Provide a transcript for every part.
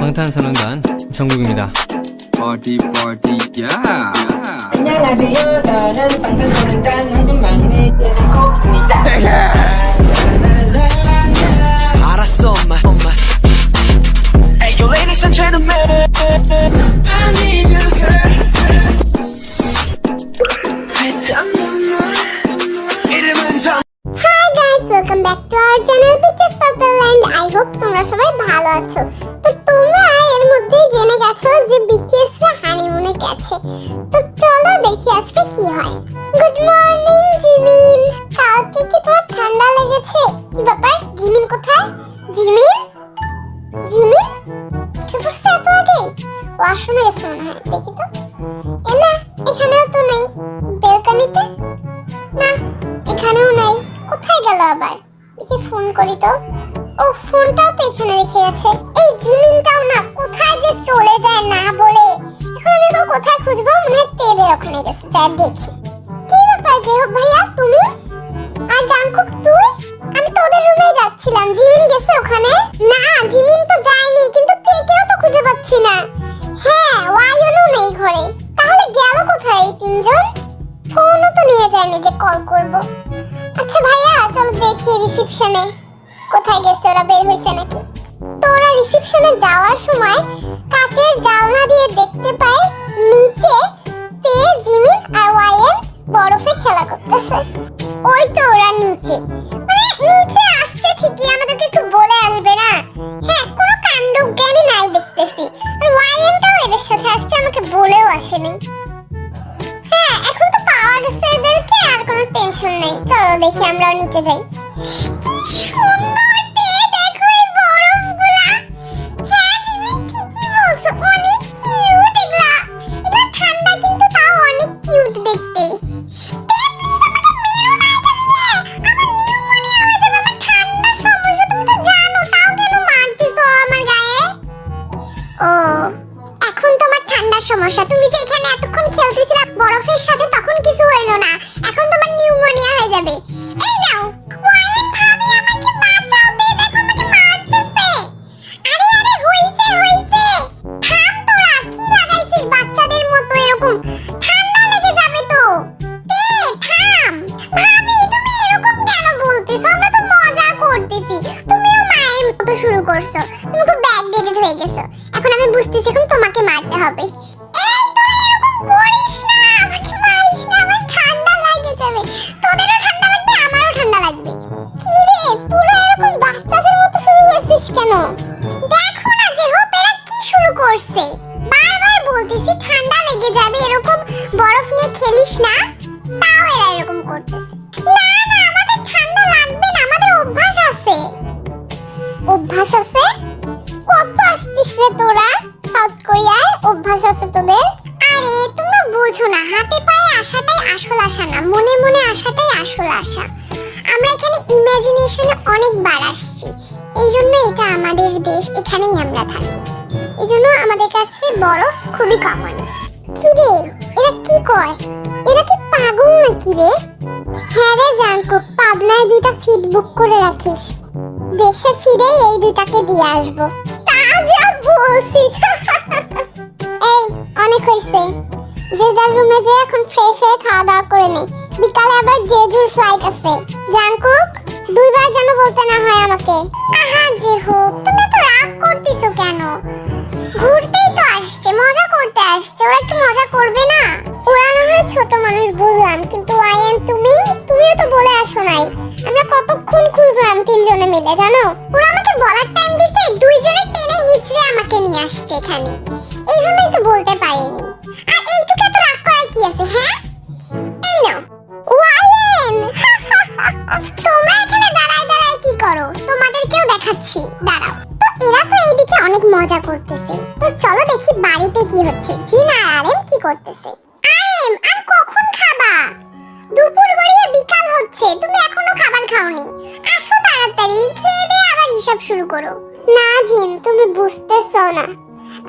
방탄소년단 정국입니다. Party, party, yeah. 안녕하세요. 저는 방탄소년단 황금 막내 제작곡입니다. 알았어 엄마 Hey yo ladies and gentlemen I need you girl 이름은 정 Hi guys, welcome back to our channel Bitches Purple and I hope তোমরা সবাই ভালো আছো। তো তোমরা এর মধ্যে জেনে গেছো যে BTS রা হানিমুনে গেছে। তো চলো দেখি আজকে কি হয়। Good morning Jimin. কালকে কি তোমার ঠান্ডা লেগেছে? কি ব্যাপার? জিমিন কোথায়? জিমিন? জিমিন? ঠিক আছে এত আগে? ওয়াশরুমে গেছে মনে হয়, দেখি তো। না, এখানেও তো নেই। বেলকনিতে? না, এখানেও নাই। কোথায় গেল আবার? দেখি ফোন করি তো। ও ফোনটাও তো এখানে রেখে গেছে। এই জিমিনটাও না কোথায় যে চলে যায় না বলে। এখন আমি তো কোথায় খুঁজবো? মনে হয় তেদের ওখানে গেছে। যাই দেখি। কি ব্যাপার জেহব ভাইয়া তুমি? আর জাংকুক তুই? আমি তো ওদের রুমে যাচ্ছিলাম। জিমিন গেছে ওখানে? না, জিমিন তো যায়নি, কিন্তু তেকেও তো খুঁজে পাচ্ছি না। হ্যাঁ, ওয়াইও নেই ঘরে। তাহলে গেল কোথায় এই তিনজন? ফোনও তো নিয়ে যায়নি যে কল করব। আচ্ছা ভাইয়া চলো দেখি রিসেপশনে কোথায় গেছে, ওরা বের হইছে নাকি। তো ওরা রিসেপশনে যাওয়ার সময় কাচের জানলা দিয়ে দেখতে পায় নিচে তে, জিমিন আর ওয়াইন বরফে খেলা করতেছে। ওই তো ওরা নিচে, মানে নিচে আসছে ঠিকই, আমাদেরকে একটু বলে আসবে না? হ্যাঁ, কোনো কাণ্ড জ্ঞানী নাই দেখতেছি। আর ওয়াইনটাও এদের সাথে আসছে, আমাকে বলেও আসেনি। হ্যাঁ, এখন তো পাওয়া গেছে এদেরকে, আর কোনো টেনশন নেই। চলো দেখি আমরাও নিচে যাই। কি সুন্দর তে, দেখো এই বরফগুলা। হ্যাঁ জিমি ঠিকই বলছো, অনেক কিউট এগুলা। এগুলা ঠান্ডা কিন্তু তাও অনেক কিউট দেখতে। তে প্লিজ আমাকে মেরো না এটা দিয়ে। আমার নিউমোনিয়া হয়ে যাবে, আমার ঠান্ডার সমস্যা তুমি তো জানো, তাও কেন মারতেছো আমার গায়ে? ও এখন তোমার ঠান্ডার সমস্যা। তুমি যে এখানে এতক্ষণ খেলতেছিলা বরফের সাথে তখন কিছু হইলো না, এখন তোমার নিউমোনিয়া হয়ে যাবে। এই নাও ওয়াইন ভাবি, আমাকে বাঁচাও, দে দেখো আমাকে মারতেছে। আরে আরে হইছে হইছে, থাম তোরা, কি লাগাইছিস বাচ্চাদের মতো এরকম? ঠান্ডা লেগে যাবে তো। দে থাম। ভাবি তুমি এরকম কেন বলতেছো? আমরা তো মজা করতেছি, তুমিও মায়ের মতো শুরু করছো। তুমি খুব ব্যাকডেটেড হয়ে গেছো। এখন আমি বুঝতেছি এখন তোমাকে মারতে হবে। এই তোরা এরকম করিস না, আমাকে মারিস না, আমার ঠান্ডা লাগে যাবে। তোদেরও ঠান্ডা লাগবে, আমারও ঠান্ডা লাগবে। কি রে তোরা এরকম বাচ্চাদের মতো শুরু করছিস কেন? দেখো না যে হোপ এরা কি শুরু করছে। বারবার বলতেছি ঠান্ডা লেগে যাবে, এরকম বরফ নিয়ে খেলিস না, তাও এরা এরকম করতেছে। না না, আমাদের ঠান্ডা লাগবে না, আমাদের অভ্যাস আছে। অভ্যাস আছে? কত আসছিস রে তোরা সাউথ কোরিয়ায়, অভ্যাস আছে তোদের? আরে তোমরা বোঝো না, হাতে পায়ে আসাটাই আসল আশা না, মনে মনে আসাটাই আসল আশা। আমরা এখানে ইমাজিনেশনে অনেকবার আসছি, এই জন্য এটা আমাদের দেশ, এখানেই আমরা থাকি, এই জন্য আমাদের কাছে বরফ খুবই কমন। কি রে এরা কি কয়? এরা কি পাগল নাকি রে? হ্যাঁ রে জাংকুক, পাবনায় 2টা সিট বুক করে রাখিস, দেশে ফিরে এই 2টাকে দিয়ে আসবো। তা যা বলছিস। এই অনেক হইছে, যে যার রুমে যে এখন ফ্রেশ হয়ে খাওয়া দাওয়া করে নে, বিকালে আবার জেজুর ফ্লাইট আছে। জাংকুক 2বার যেন বলতে না হয় আমাকে। আহা জেহুক, তুমি তো রাগ করতেছো কেন? ঘুরতেই তো আসছে, মজা করতে আসছে, ওরা একটু মজা করবে না? ওরা না হয় ছোট মানুষ বুঝলাম, কিন্তু আয়ান তুমিও তো বলে আসো নাই। আমরা কতক্ষণ খুঁজলাম 3 জনে মিলে, জানো? ওরা আমাকে বলার টাইম দিতে 2 জনে টেনে হিচড়ে আমাকে নিয়ে আসছে এখানে, এই জন্যই তো বলতে পারিনি। আর এইটুকু এত রাগ করার কি আছে? হ্যাঁ এই নাও ওয়াইন। তোমরা এখানে দাঁড়ায় দাঁড়ায় কি করো? তোমাদেরকেও দেখাচ্ছি, দাঁড়াও। তো এরা তো এইদিকে অনেক মজা করতেছে, তো চলো দেখি বাড়িতে কি হচ্ছে। জিন আর আরএম কি করতেছে? আরএম আর কখন খাবা? দুপুর গড়িয়ে বিকাল হচ্ছে, তুমি এখনো খাবার খাওনি। আসো তাড়াতাড়ি, খেয়ে দিয়ে আবার হিসাব শুরু করো। না জিন, তুমি বুঝতেছো না।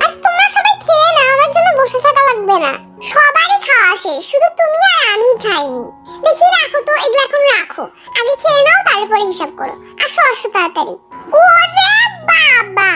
আর তোমরা সবাই খেয়ে নাও, আমার জন্য বসে থাকা লাগবে না। সবারই খাওয়া শেষ, শুধু তুমি আর আমিই খাইনি। দেখি রাখো তো, এগুলো এখন রাখো, আগে খেয়ে নাও তারপরে হিসাব করো। আসো আসো তাড়াতাড়ি। ওরে বাবা,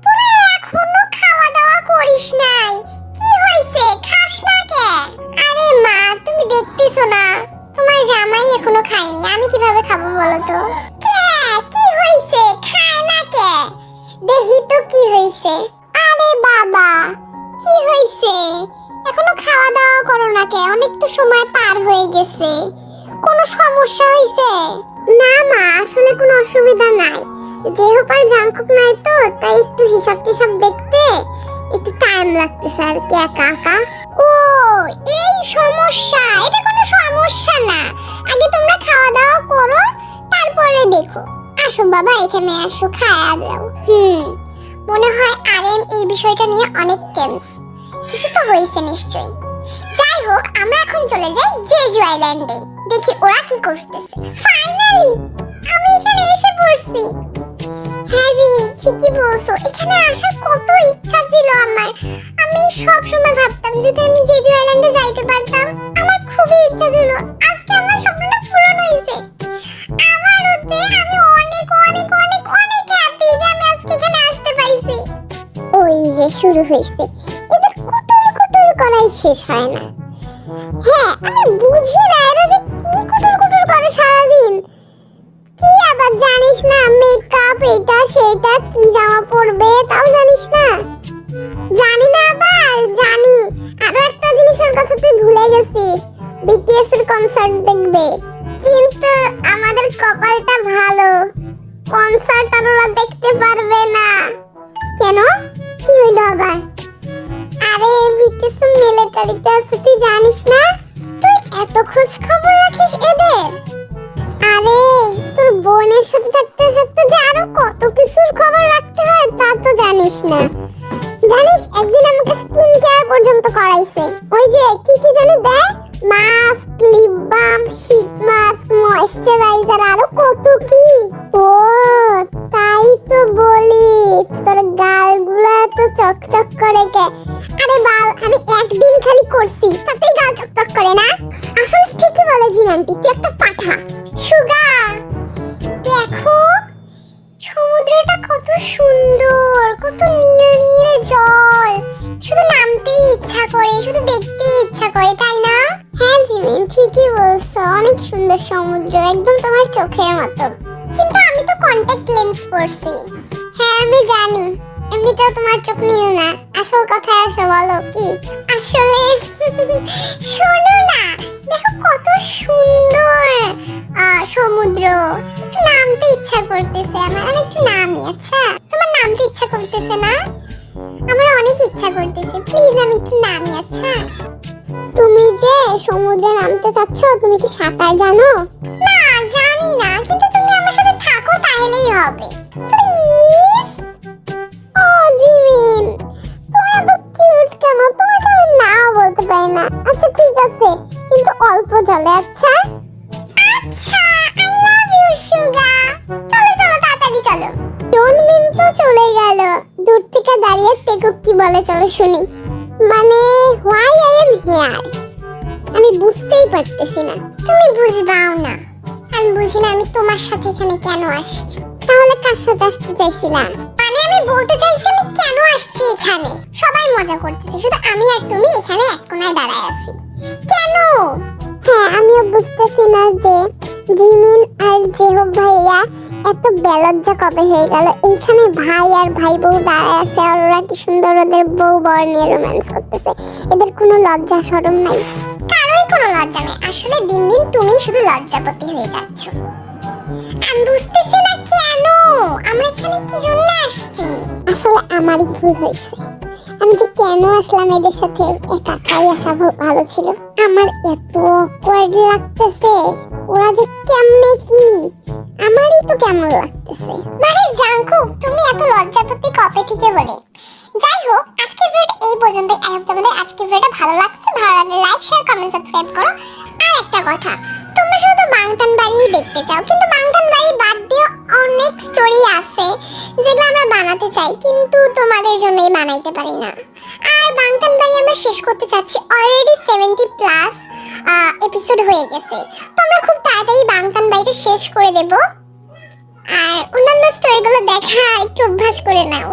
তোরা এখনো খাওয়া দাওয়া করিস নাই, কি হইছে? খাস না কে? আরে মা, তুমি দেখতেছো না তোমার জামাই এখনো খায়নি, আমি কিভাবে খাবো বলো তো? কে? কি হইছে? খায় না কে? দেখি তো কি হইছে। আরে বাবা, কি হইছে? এখনো খাওয়া দাওয়া করো না কে? অনেক তো সময় পার হয়ে গেছে, কোনো সমস্যা হইছে? না মা, আসলে কোনো অসুবিধা নাই, যেহেতু আর জাঙ্কুক নাই তো তাই একটু হিসাব টিসাব দেখতে একটু টাইম লাগতেছে আর কি একা একা। ও এই সমস্যা, এটা কোনো সমস্যা না, আগে তোমরা খাওয়া দাওয়া করো তারপরে দেখো। আসো বাবা, এখানে আসো, খাওয়া দাও। মনে হয় আরএম এই বিষয়টা নিয়ে অনেক টেন্স, কিছু তো হয়েছে নিশ্চয়ই। যাই হোক, আমরা এখন চলে যাই জেজু আইল্যান্ডে, দেখি ওরা কি করতেছে। ফাইনালি আমি এখানে এসে পড়ছি। হ্যাঁ জিমি, ঠিকই বলছো, এখানে আসার কত ইচ্ছা ছিল আমার। আমি সব সময় ভাবতাম যদি আমি জেজু আইল্যান্ডে যাইতে পারতাম, আমার খুবই ইচ্ছা ছিল। আজকে আমার স্বপ্নটা পূরণ হয়েছে। আমার হতে আমি অনেক অনেক অনেক অনেক হ্যাপি যে আমি আজকে এখানে আসতে পাইছি। ওই যে শুরু হয়েছে, এদের কুটুর কুটুর করাই শেষ হয় না। হ্যাঁ, আমি বুঝি না এরা যে কি কুটুর কুটুর করে সারাদিন। কি আবার জানিস না, মেকআপ এটা সেটা, কি জামা পরবে তাও জানিস না? জানি না, আবার জানি। আরো একটা জিনিসের কথা তুই ভুলে গেছিস, বিটিএস এর কনসার্ট দেখবে। কিন্তু আমাদের কপালটা ভালো, কনসার্ট আর ওরা দেখতে পারবে না। কেন? কি হইলো আবার? আরে বিটিএস মিলিটারিতে আছে, তুই জানিস না? তুই এত খোঁজ খবর রাখিস এদের? আরে তোর বোনের সাথে থাকতে থাকতে যে আরো কত কিছুর খবর রাখতে হয় তা তো জানিস না। জানিস, একদিন আমাকে স্কিন কেয়ার পর্যন্ত করাইছে। ওই যে কি কি জানি দেয়, mask, lip balm, sheet mask, moisturiser, আরো কত কি। ও তাই তো বলি, তোর গালগুলা তো চকচক করে কে? আরে বাল, আমি একদিন খালি করছি তাতেই গাল চকচক করে না? আসলে ঠিকই বলে জিনান্টি, তুই একটা পাঠা। সুগার, দেখো সমুদ্রটা কত সুন্দর, কত নীল নীল জল, শুধু নামতেই ইচ্ছা করে, শুধু দেখতে ইচ্ছা করে, তাই না? হ্যাঁ জিমিন, ঠিকই বলছো, অনেক সুন্দর সমুদ্র, একদম তোমার চোখের মতো। কিন্তু আমি তো কন্টাক্ট লেন্স পরছি। হ্যাঁ আমি জানি, এমনিতেও তোমার চোখ নীল না। আসল কথায় আসো, বলো কি আসলে? শোনো না, দেখো কত সুন্দর সমুদ্র, একটু নামতে ইচ্ছা করতেছে আমার। আমি একটু নামি, আচ্ছা? তোমার নামতে ইচ্ছা করতেছে না? আমার অনেক ইচ্ছা করতেছে, প্লিজ আমি একটু নামি, আচ্ছা? তুমি যে সমুদ্রে নামতে চাচ্ছ, তুমি কি সাঁতার জানো? না জানি না, কিন্তু তুমি আমার সাথে থাকো তাহলেই হবে, প্লিজ। ও জিমিন, তুমি এত কিউট কেন? তোমাকে আমি না বলতে পারি না। আচ্ছা ঠিক আছে, কিন্তু অল্প জলে, আচ্ছা? আচ্ছা, আই লাভ ইউ সুগা। চলো চলো তাড়াতাড়ি চলো। ডনমিন তো চলে গেল, দূর থেকে দাঁড়িয়ে টেকুক কি বলে চলো শুনি। মানে হোয়াই আই এম হিয়ার, আমি বুঝতেই পারতেছি না। তুমি বুঝবাও না, আমি বুঝি না আমি তোমার সাথে এখানে কেন আসছি। তাহলে কার সাথে আসতে চাইছিলা? মানে আমি বলতে চাইছি আমি কেন আসছি এখানে। সবাই মজা করতেছে, শুধু আমি আর তুমি এখানে এক কোণায় দাঁড়ায় আছি, কেন? হ্যাঁ আমিও বুঝতেছি না যে জিমিন আর জেহব ভাইয়া এত বেলজ্জা কবে হয়ে গেল। এইখানে ভাই আর ভাই বউ দাঁড়ায় আছে আর ওরা কি সুন্দর ওদের বউ বর নিয়ে রোম্যান্স করতেছে। এদের কোনো লজ্জা শরম নাই, কারোই কোনো লজ্জা নেই। আসলে দিন দিন তুমি শুধু লজ্জাপতি হয়ে যাচ্ছ। আমি বুঝতেছি না কেন আমরা এখানে কি জন্য আসছি। আসলে আমারই ভুল হয়েছে, আমি যে কেন আসলাম এদের সাথে, একাই আসা ভালো ছিল। আমার এত অকওয়ার্ড লাগতেছে, ওরা যে কেমনে কি, আমারই তো কেমন লাগতেছে। মানে জাঙ্কুক, তুমি এত লজ্জাপতি কবে থেকে বলে? যাই হোক, আজকের ভিডিওটা এই পর্যন্তই। আই হোপ তোমাদের আজকের ভিডিওটা ভালো লাগছে। ভালো লাগলে লাইক, শেয়ার, কমেন্ট, সাবস্ক্রাইব করো। আর একটা কথা, তোমরা শুধু বাংটান বাড়ি দেখতে চাও, কিন্তু বাংটান বাড়ি বাদ দিয়ে অনেক স্টোরি আছে যেগুলো আমরা বানাতে চাই, কিন্তু তোমাদের জন্যই বানাইতে পারি না। আর বাংটান বাড়ি আমরা শেষ করতে চাচ্ছি, অলরেডি 70+ এপিসোড হয়ে গেছে। তোমরা খুব তাড়াতাড়ি বাংটান বাড়িটা শেষ করে দেব। আর অন্যান্য স্টোরিগুলো দেখা একটু অভ্যাস করে নাও।